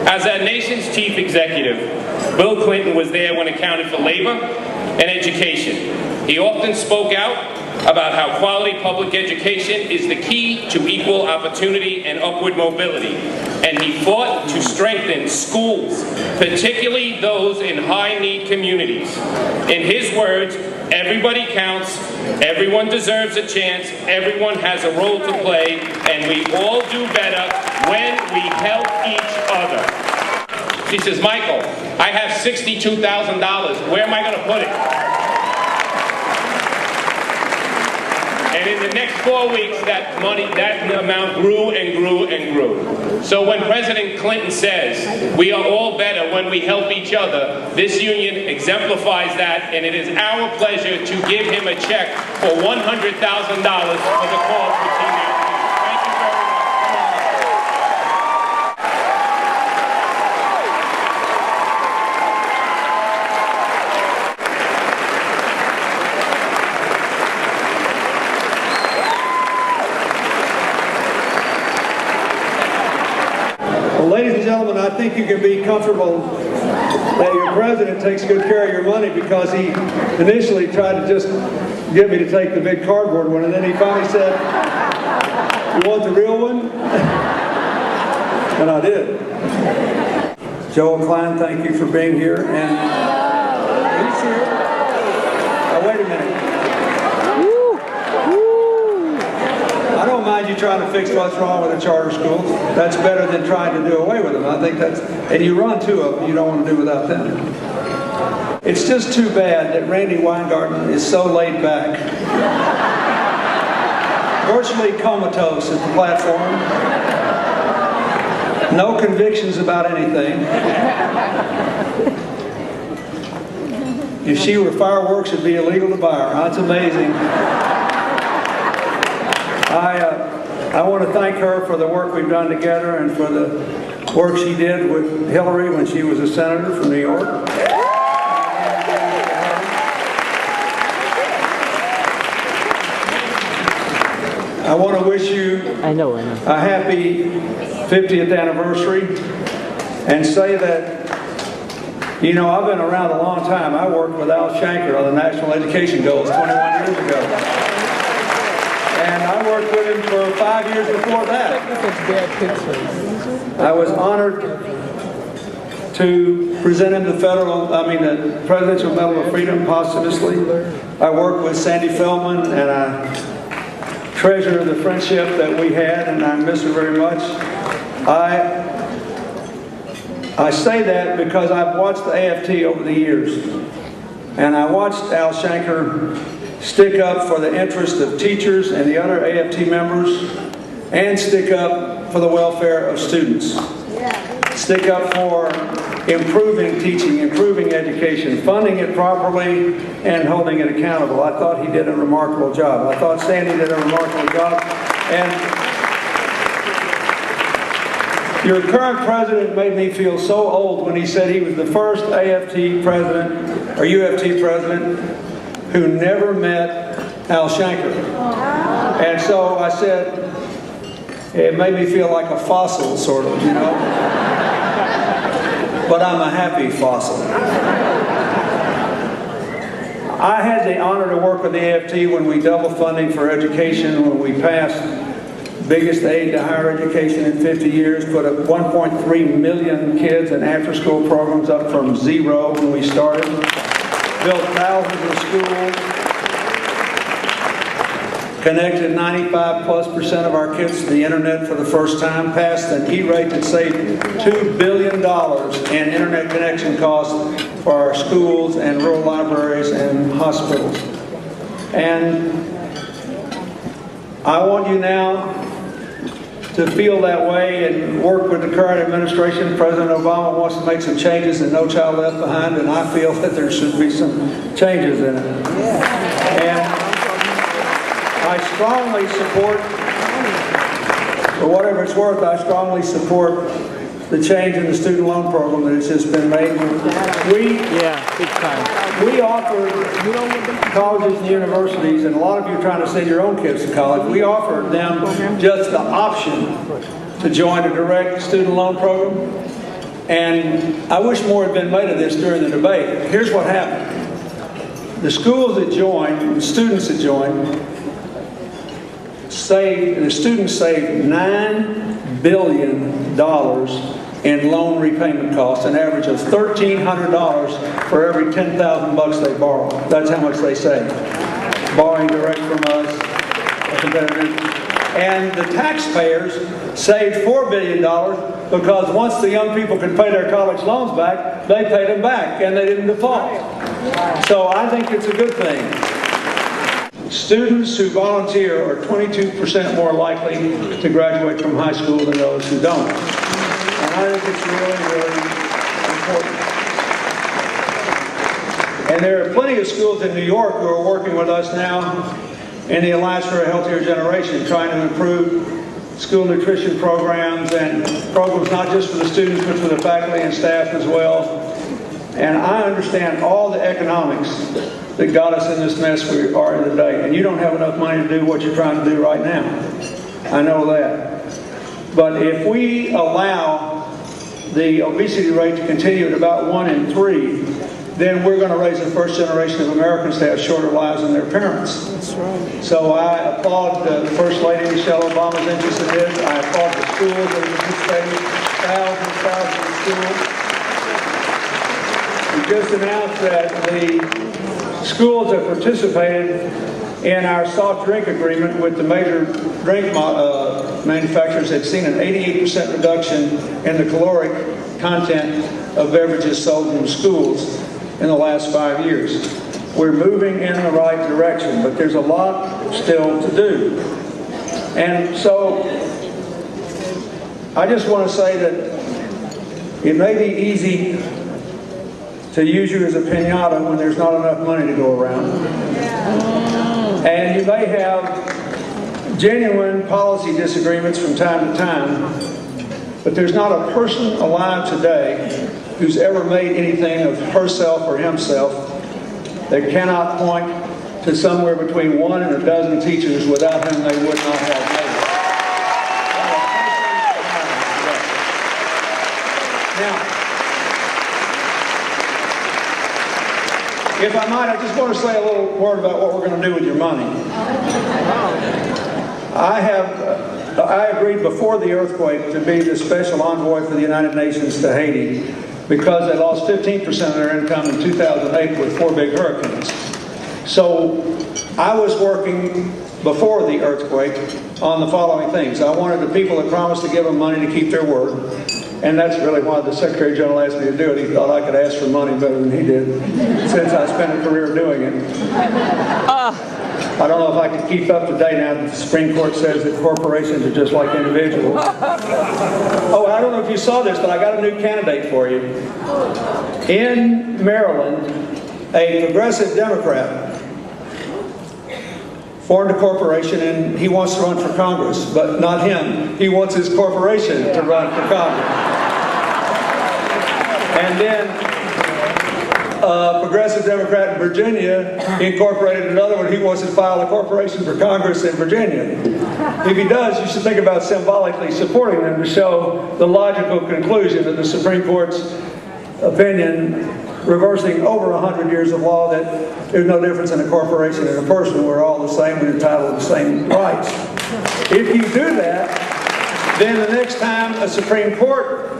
As our nation's chief executive, Bill Clinton was there when it counted for labor and education. He often spoke out about how quality public education is the key to equal opportunity and upward mobility. And he fought to strengthen schools, particularly those in high-need communities. In his words, everybody counts, everyone deserves a chance, everyone has a role to play, and we all do better when we help each other. She says, Michael, I have $62,000. Where am I going to put it? And in the next 4 weeks, that amount grew and grew and grew. So when President Clinton says, we are all better when we help each other, this union exemplifies that, and it is our pleasure to give him a check for $100,000 for the cause for Team UFT. Thank you very much. Ladies and gentlemen, I think you can be comfortable that your president takes good care of your money, because he initially tried to just get me to take the big cardboard one, and then he finally said, you want the real one? And I did. Joel Klein, thank you for being here. And he's here. Now wait a minute. I don't mind you trying to fix what's wrong with the charter schools. That's better than trying to do away with them. I think that's, and you run two of them, you don't want to do without them. It's just too bad that Randy Weingarten is so laid back, virtually comatose at the platform, no convictions about anything. If she were fireworks, it'd be illegal to buy her. That's amazing. I want to thank her for the work we've done together and for the work she did with Hillary when she was a senator from New York. I want to wish you a happy 50th anniversary and say that, you know, I've been around a long time. I worked with Al Shanker on the National Education Goals 21 years ago. And I worked with him for 5 years before that. I was honored to present him the the Presidential Medal of Freedom posthumously. I worked with Sandy Feldman, and I treasure the friendship that we had, and I miss her very much. I say that because I've watched the AFT over the years, and I watched Al Shanker stick up for the interest of teachers and the other AFT members, and stick up for the welfare of students. Stick up for improving teaching, improving education, funding it properly, and holding it accountable. I thought he did a remarkable job. I thought Sandy did a remarkable job. And your current president made me feel so old when he said he was the first AFT president, or UFT president, who never met Al Shanker. And so I said, it made me feel like a fossil, sort of, you know. But I'm a happy fossil. I had the honor to work with the AFT when we doubled funding for education, when we passed biggest aid to higher education in 50 years, put up 1.3 million kids in after-school programs, up from 0 when we started, built thousands of schools, connected 95+% of our kids to the internet for the first time, passed an E-rate that saved $2 billion in internet connection costs for our schools and rural libraries and hospitals. And I want you now to feel that way and work with the current administration. President Obama wants to make some changes in No Child Left Behind, and I feel that there should be some changes in it. And I strongly support, for whatever it's worth, I strongly support the change in the student loan program that has just been made. We offer colleges and universities, and a lot of you are trying to send your own kids to college, we offered them just the option to join a direct student loan program. And I wish more had been made of this during the debate. Here's what happened. The schools that joined, the students that joined, the students saved $9 billion in loan repayment costs, an average of $1,300 for every $10,000 they borrow. That's how much they save, borrowing direct from us, a competitor. And the taxpayers saved $4 billion because once the young people could pay their college loans back, they paid them back and they didn't default. So I think it's a good thing. Students who volunteer are 22% more likely to graduate from high school than those who don't. And I think it's really, really important. And there are plenty of schools in New York who are working with us now in the Alliance for a Healthier Generation, trying to improve school nutrition programs and programs not just for the students but for the faculty and staff as well. And I understand all the economics that got us in this mess we are in today. And you don't have enough money to do what you're trying to do right now. I know that. But if we allow the obesity rate to continue at about 1 in 3, then we're going to raise the first generation of Americans to have shorter lives than their parents. That's right. So I applaud the First Lady Michelle Obama's interest in this. I applaud the schools that are participating, thousands of schools. We just announced that the schools that participated in our soft drink agreement with the major drink manufacturers had seen an 88% reduction in the caloric content of beverages sold in schools in the last 5 years. We're moving in the right direction, but there's a lot still to do. And so I just want to say that it may be easy to use you as a piñata when there's not enough money to go around. And you may have genuine policy disagreements from time to time, but there's not a person alive today who's ever made anything of herself or himself that cannot point to somewhere between 1 and a dozen teachers without whom they would not have made it. Now, if I might, I just want to say a little word about what we're going to do with your money. I agreed before the earthquake to be the special envoy for the United Nations to Haiti because they lost 15% of their income in 2008 with 4 big hurricanes. So I was working before the earthquake on the following things. I wanted the people that promised to give them money to keep their word. And that's really why the Secretary General asked me to do it. He thought I could ask for money better than he did, since I spent a career doing it. I don't know if I can keep up to date now that the Supreme Court says that corporations are just like individuals. Oh, I don't know if you saw this, but I got a new candidate for you. In Maryland, a progressive Democrat formed a corporation, and he wants to run for Congress, but not him. He wants his corporation to run for Congress. And then a progressive Democrat in Virginia incorporated another one. He wants to file a corporation for Congress in Virginia. If he does, you should think about symbolically supporting them to show the logical conclusion of the Supreme Court's opinion reversing over 100 years of law that there's no difference in a corporation and a person. We're all the same. We're entitled to the same rights. If you do that, then the next time a Supreme Court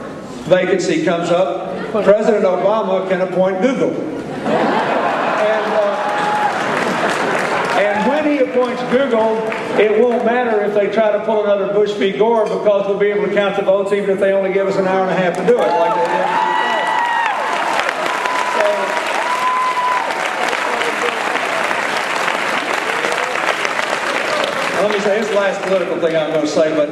vacancy comes up, President Obama can appoint Google. And when he appoints Google, it won't matter if they try to pull another Bush v. Gore, because we'll be able to count the votes even if they only give us an hour and a half to do it, like they did. Let me say, this is the last political thing I'm going to say, but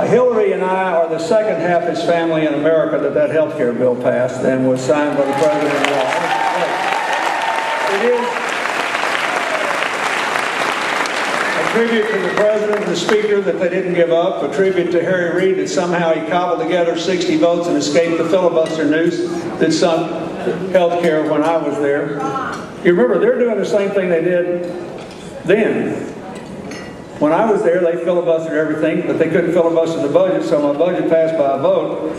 Hillary and I are the second happiest family in America that health care bill passed and was signed by the President-elect. It is a tribute to the President and the Speaker that they didn't give up, a tribute to Harry Reid that somehow he cobbled together 60 votes and escaped the filibuster noose that sunk health care when I was there. You remember, they're doing the same thing they did then. When I was there, they filibustered everything, but they couldn't filibuster the budget, so my budget passed by a vote.